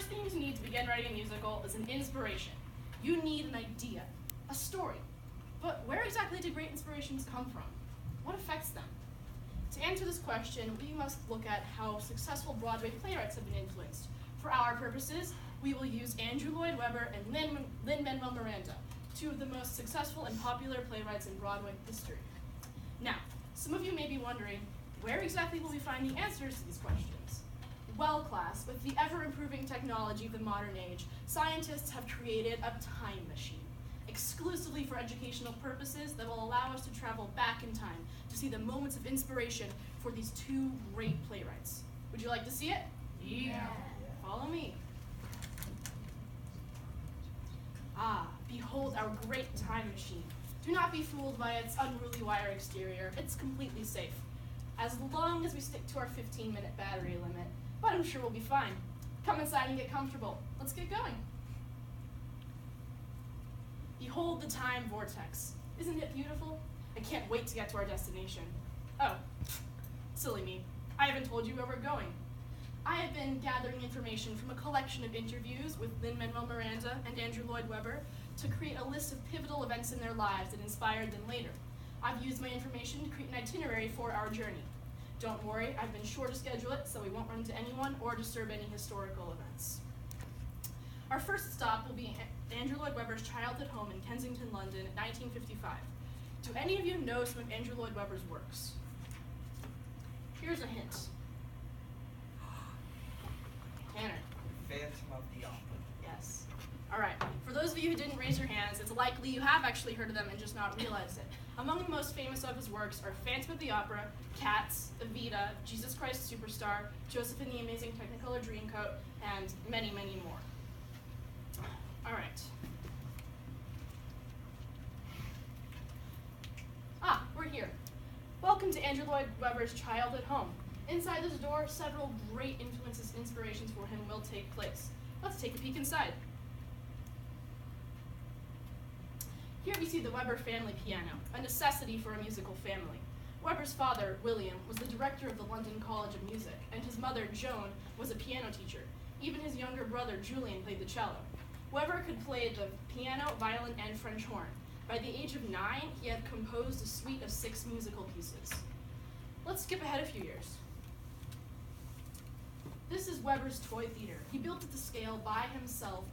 first thing you need to begin writing a musical is an inspiration. You need an idea, a story. But where exactly do great inspirations come from? What affects them? To answer this question, we must look at how successful Broadway playwrights have been influenced. For our purposes, we will use Andrew Lloyd Webber and Lin-Manuel Miranda, two of the most successful and popular playwrights in Broadway history. Now, some of you may be wondering, where exactly will we find the answers to these questions? Well, class, with the ever-improving technology of the modern age, scientists have created a time machine, exclusively for educational purposes, that will allow us to travel back in time to see the moments of inspiration for these two great playwrights. Would you like to see it? Yeah. Follow me. Ah, behold our great time machine. Do not be fooled by its unruly wire exterior. It's completely safe, as long as we stick to our 15-minute battery limit. But I'm sure we'll be fine. Come inside and get comfortable. Let's get going. Behold the time vortex. Isn't it beautiful? I can't wait to get to our destination. Oh, silly me. I haven't told you where we're going. I have been gathering information from a collection of interviews with Lin-Manuel Miranda and Andrew Lloyd Webber to create a list of pivotal events in their lives that inspired them later. I've used my information to create an itinerary for our journey. Don't worry, I've been sure to schedule it so we won't run into anyone or disturb any historical events. Our first stop will be Andrew Lloyd Webber's childhood home in Kensington, London, 1955. Do any of you know some of Andrew Lloyd Webber's works? Here's a hint. Tanner. Phantom of the Opera. Yes. All right. For those of you who didn't raise your hands, it's likely you have actually heard of them and just not realized it. Among the most famous of his works are Phantom of the Opera, Cats, Evita, Jesus Christ Superstar, Joseph and the Amazing Technicolor Dreamcoat, and many, many more. All right. Ah, we're here. Welcome to Andrew Lloyd Webber's childhood home. Inside this door, several great influences and inspirations for him will take place. Let's take a peek inside. Here we see the Webber family piano, a necessity for a musical family. Webber's father, William, was the director of the London College of Music, and his mother, Joan, was a piano teacher. Even his younger brother, Julian, played the cello. Webber could play the piano, violin, and French horn. By the age of 9, he had composed a suite of 6 musical pieces. Let's skip ahead a few years. This is Webber's toy theater. He built it to scale by himself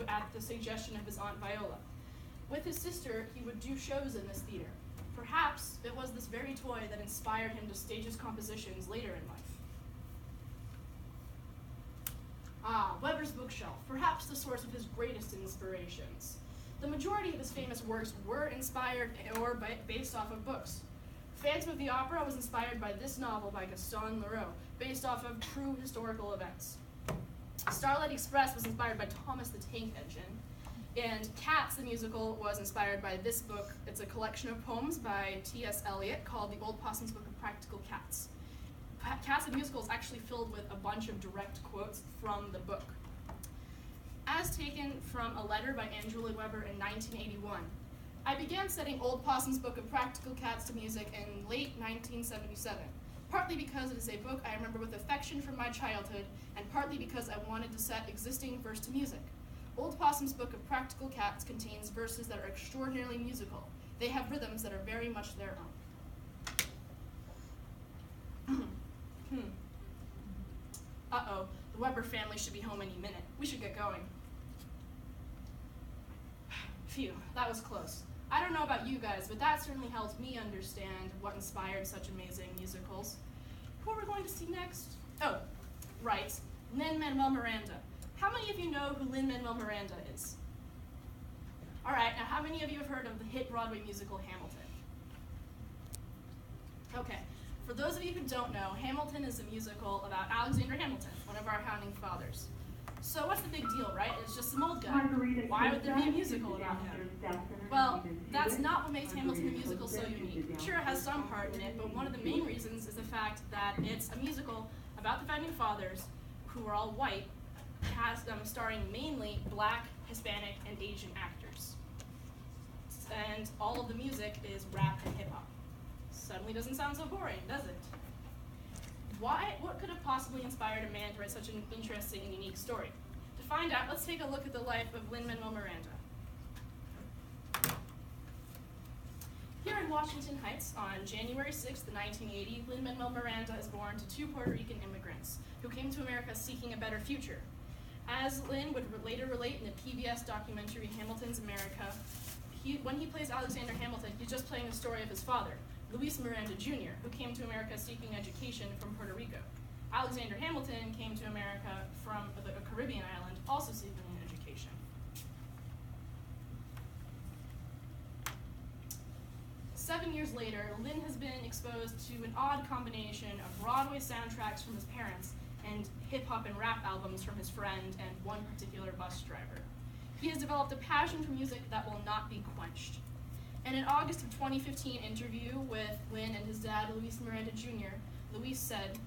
at the suggestion of his Aunt Viola. With his sister, he would do shows in this theater. Perhaps it was this very toy that inspired him to stage his compositions later in life. Ah, Webber's bookshelf, perhaps the source of his greatest inspirations. The majority of his famous works were inspired or based off of books. Phantom of the Opera was inspired by this novel by Gaston Leroux, based off of true historical events. Starlight Express was inspired by Thomas the Tank Engine, and Cats the musical was inspired by this book. It's a collection of poems by T.S. Eliot called The Old Possum's Book of Practical Cats. Cats the musical is actually filled with a bunch of direct quotes from the book. As taken from a letter by Andrew Lloyd Webber in 1981, I began setting Old Possum's Book of Practical Cats to music in late 1977, partly because it is a book I remember with affection from my childhood, and partly because I wanted to set existing verse to music. Old Possum's Book of Practical Cats contains verses that are extraordinarily musical. They have rhythms that are very much their own. Uh-oh, the Webber family should be home any minute. We should get going. Phew, that was close. I don't know about you guys, but that certainly helped me understand what inspired such amazing musicals. Who are we going to see next? Oh, right, Lin-Manuel Miranda. How many of you know who Lin-Manuel Miranda is? All right, now how many of you have heard of the hit Broadway musical Hamilton? Okay, for those of you who don't know, Hamilton is a musical about Alexander Hamilton, one of our founding fathers. So what's the big deal, right? It's just some old guy. Why would there be a musical about him? Well, that's not what makes Hamilton a musical so unique. Sure, it has some part in it, but one of the main reasons is the fact that it's a musical about the founding fathers, who are all white, starring mainly Black, Hispanic, and Asian actors. And all of the music is rap and hip-hop. Suddenly doesn't sound so boring, does it? What could have possibly inspired a man to write such an interesting and unique story? find out, let's take a look at the life of Lin-Manuel Miranda. Here in Washington Heights, on January 6th, 1980, Lin-Manuel Miranda is born to two Puerto Rican immigrants who came to America seeking a better future. As Lin would later relate in the PBS documentary Hamilton's America, when he plays Alexander Hamilton, he's just playing the story of his father, Luis Miranda Jr., who came to America seeking education from Puerto Rico. Alexander Hamilton came to America from a Caribbean island, also seeking an education. Seven years later, Lin has been exposed to an odd combination of Broadway soundtracks from his parents and hip-hop and rap albums from his friend and one particular bus driver. He has developed a passion for music that will not be quenched. In an August of 2015 interview with Lin and his dad, Luis Miranda Jr., Luis said,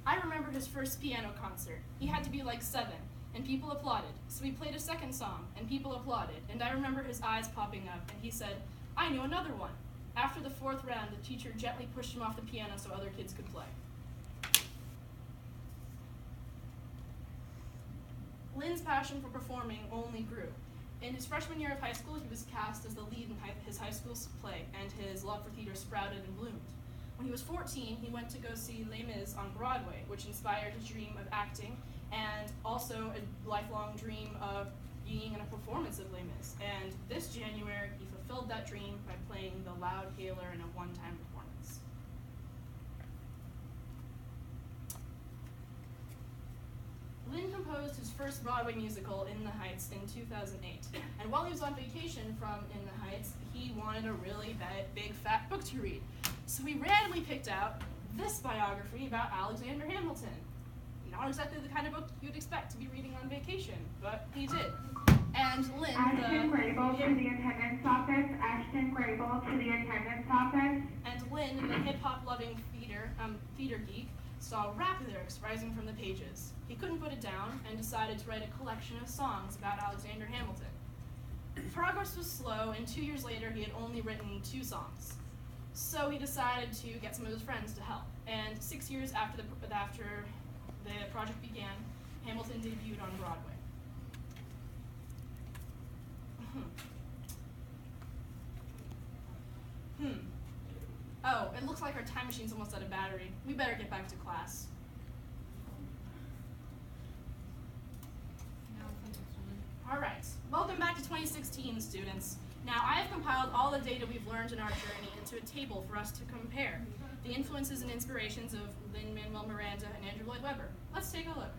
"I remember his first piano concert. He had to be like 7, and people applauded. So we played a second song, and people applauded. And I remember his eyes popping up, and he said, 'I know another one.' After the 4th round, the teacher gently pushed him off the piano so other kids could play." Lin's passion for performing only grew. In his freshman year of high school, he was cast as the lead in his high school play, and his love for theater sprouted and bloomed. When he was 14, he went to go see Les Mis on Broadway, which inspired his dream of acting, and also a lifelong dream of being in a performance of Les Mis. And this January, he fulfilled that dream by playing the loud hailer in a one-time performance. Lin composed his first Broadway musical, In the Heights, in 2008. And while he was on vacation from In the Heights, he wanted a really big, fat book to read. So he randomly picked out this biography about Alexander Hamilton. Not exactly the kind of book you'd expect to be reading on vacation, but he did. And Lin, Ashton Grable to the attendance office. Ashton Grable to the attendance office. And Lin, the hip-hop loving theater geek, saw rap lyrics rising from the pages. He couldn't put it down and decided to write a collection of songs about Alexander Hamilton. Progress was slow, and 2 years later he had only written 2 songs. So he decided to get some of his friends to help. And 6 years after the project began, Hamilton debuted on Broadway. Oh, it looks like our time machine's almost out of battery. We better get back to class. All right, welcome back to 2016, students. Now, I have compiled all the data we've learned in our journey into a table for us to compare the influences and inspirations of Lin-Manuel Miranda and Andrew Lloyd Webber. Let's take a look.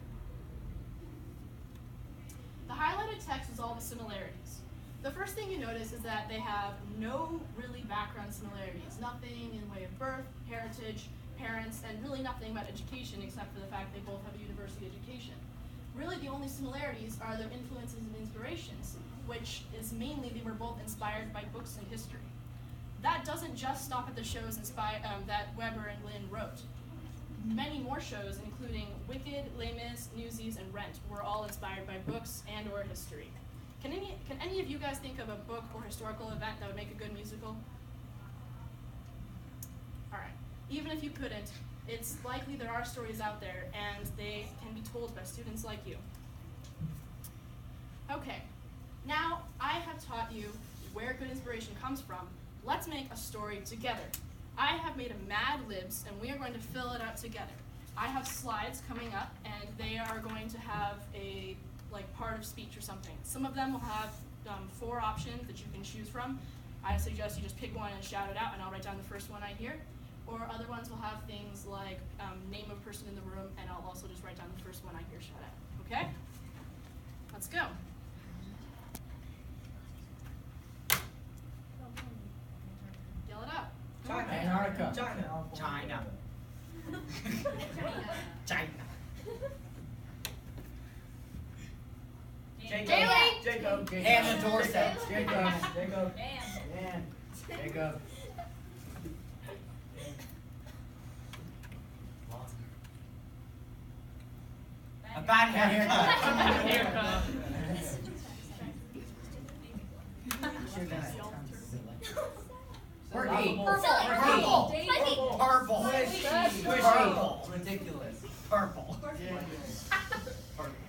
The highlighted text is all the similarities. The first thing you notice is that they have no really background similarities, nothing in way of birth, heritage, parents, and really nothing about education except for the fact they both have a university education. Really the only similarities are their influences and inspirations, which is mainly they were both inspired by books and history. That doesn't just stop at the shows that Webber and Lin wrote. Many more shows, including Wicked, Les Mis, Newsies, and Rent, were all inspired by books and or history. Can any of you guys think of a book or historical event that would make a good musical? All right. Even if you couldn't, it's likely there are stories out there, and they can be told by students like you. Okay. Now, I have taught you where good inspiration comes from. Let's make a story together. I have made a Mad Libs, and we are going to fill it out together. I have slides coming up, and they are going to have a part of speech or something. Some of them will have 4 options that you can choose from. I suggest you just pick one and shout it out, and I'll write down the first one I hear. Or other ones will have things like name of person in the room, and I'll also just write down the first one I hear shout out. Okay? Let's go. Yell it out. China. Antarctica. China. China. China. Daily. Jacob. And the Dorset. Jacob. Jacob. Dan. Jacob. A bad haircut. We're eight. Purple. Purple. Purple. Ridiculous. Purple.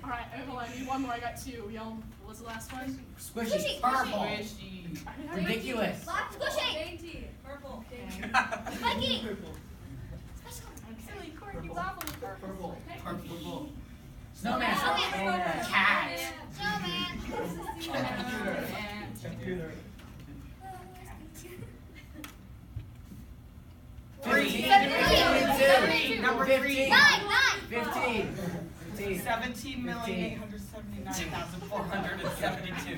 All right, hold on, I need one more. I got two. Y'all, what was the last one? Squishy. Purple. Ridiculous. Squishy. Purple. Spiky. Silly, quirky, wobbly. Purple. Purple. Snowman. Snowman. Cat. Snowman. Computer. Three. 72. Number 3. 15. 17,879,472.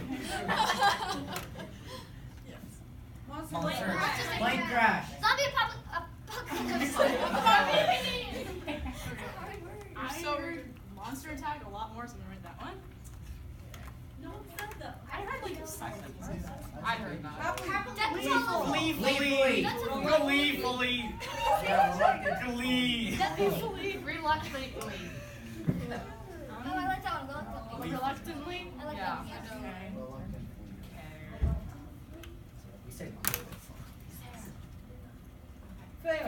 Monster. Plane crash. Zombie I'm so rude. Monster attack a lot more, so I'm gonna write that one. No one said that. I heard like something. I heard that. Gleefully. Gleefully. Glee. Reluctantly. Reluctantly. Oh, I like that one. Reluctantly? I like Yeah. that one. Okay. We said Fail.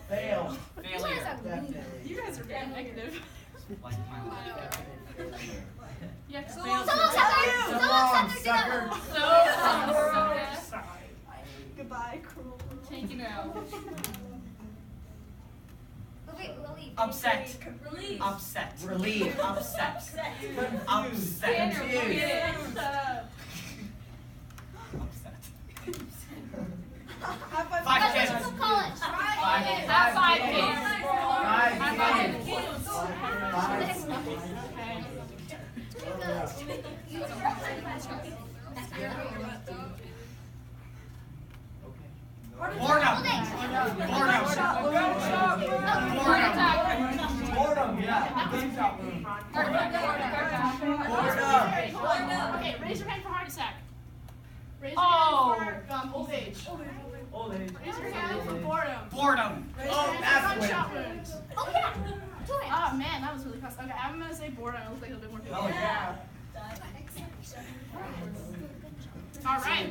Fail. Failure. You guys are very negative. Like my life. Yeah, So fail. long, sucker. So Goodbye, cruel. take it out. Relief. Upset. Relief. Upset. Relief. Upset. Confused. Upset. Confused. Upset. Have fun. 5 kids. From college. Have 5 kids. Five Have kids. 5 kids. Boredom. Boredom. Boredom, yeah. Boredom. Okay, raise your hand for heart attack. Raise your Oh. hand for old age. Old age. Raise your hand for boredom. Boredom. Raise Oh, your hand that's for gunshot wound. Oh, yeah. Oh man, that was really fast. Okay, I'm gonna say boredom. It looks like a little bit more people. Oh, yeah. All right.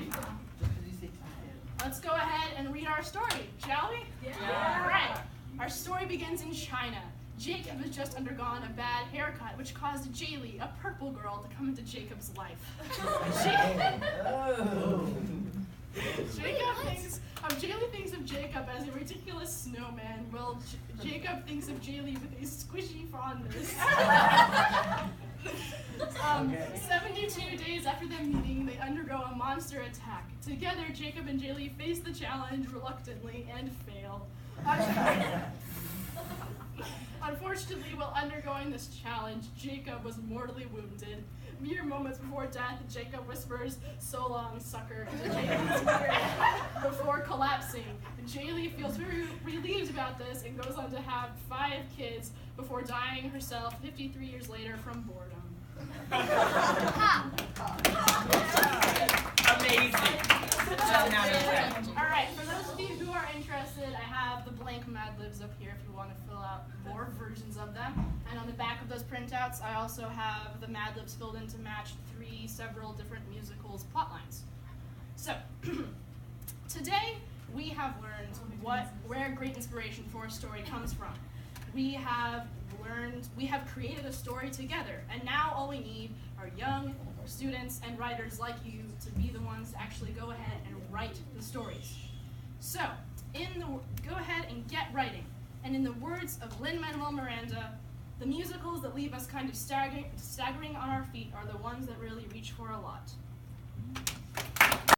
Let's go ahead and read our story, shall we? Yeah. All right. Our story begins in China. Jacob has just undergone a bad haircut, which caused Jaylee, a purple girl, to come into Jacob's life. Jaylee thinks of Jacob as a ridiculous snowman, while Jacob thinks of Jaylee with a squishy fondness. 72 days after their meeting, they undergo a monster attack. Together, Jacob and Jaylee face the challenge reluctantly and fail. Unfortunately, while undergoing this challenge, Jacob was mortally wounded. Mere moments before death, Jacob whispers, "So long, sucker," to Jaylee's ear before collapsing. Jaylee feels very relieved about this and goes on to have 5 kids before dying herself 53 years later from boredom. Amazing. 10 out of 10. All right, for those of you who are interested, I have the blank Mad Libs up here if you want to fill out more versions of them. And on the back of those printouts, I also have the Mad Libs filled in to match 3 several different musicals plot lines. So, today we have learned where great inspiration for a story comes from. We have created a story together, and now all we need are young students and writers like you to be the ones to actually go ahead and write the stories. So, go ahead and get writing. And in the words of Lin-Manuel Miranda, the musicals that leave us kind of staggering on our feet are the ones that really reach for a lot.